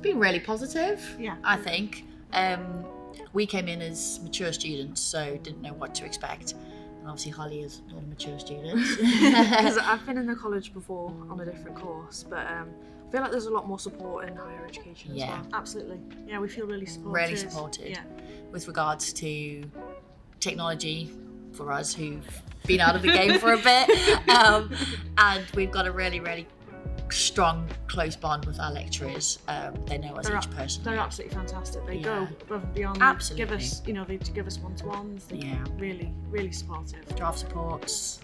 been really positive, Yeah. I think. We came in as mature students, so didn't know what to expect. And obviously Holly is not a mature student. Because I've been in the college before on a different course, but I feel like there's a lot more support in higher education as well. Absolutely. Yeah, we feel really supported. Really supported with regards to technology for us who've been out of the game for a bit. And we've got a really, really strong, close bond with our lecturers. They know us each person. They're absolutely fantastic. They go above and beyond. Absolutely. Give us, they give us one-to-ones. They're really, really supportive. Draft supports.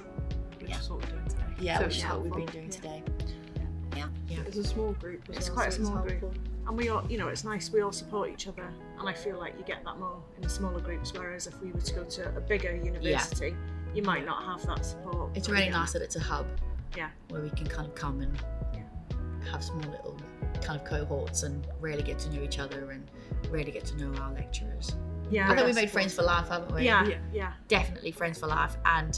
Which is what we're doing today. Yeah, So which is it's what we've helpful. been doing today. It's a small group as It's well, quite a so small group. helpful. And we all, it's nice, we all support each other, and I feel like you get that more in the smaller groups, whereas if we were to go to a bigger university, you might not have that support. It's really nice that it's a hub Yeah. where we can kind of come and have small little kind of cohorts and really get to know each other and really get to know our lecturers. Yeah. I think we made friends for life, haven't we? Yeah. Definitely friends for life. And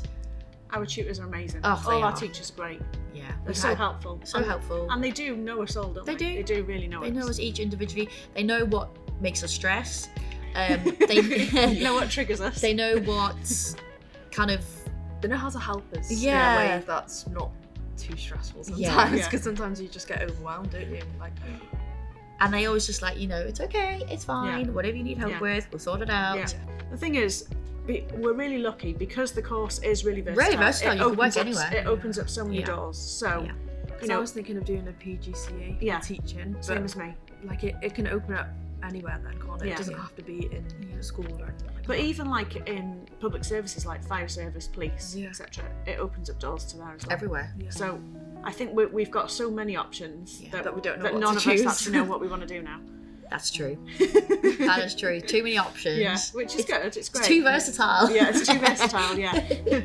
Our tutors are amazing. Oh, they all our are. teachers are great. yeah, They're so helpful. So helpful. And they do know us all, don't they? They do. They do really know They us. know us each individually. They know what makes us stress. They know what triggers us. They know what kind of They know how to help us in Yeah. a way that's not too stressful Yeah. sometimes, because sometimes you just get overwhelmed, don't you? Like, and they always just like, it's okay, it's fine, whatever you need help with, we'll sort it out. Yeah. The thing is, we're really lucky because the course is really versatile. Really versatile, you can work anywhere. It opens up so many Yeah. doors. So, Yeah. because I was thinking of doing a PGCE Yeah. teaching, same but as me. like it can open up anywhere then, can't it? Yeah. It doesn't have to be in school or anything like But that. even like in public services like fire service, police, Yeah. etc., it opens up doors to there as well. Everywhere. Yeah. So I think we've got so many options that we don't know that what none to of choose. us actually know what we want to do now. That's true. That is true. Too many options. Yeah, which is good. It's great. It's too versatile. Yeah, it's too versatile. Yeah.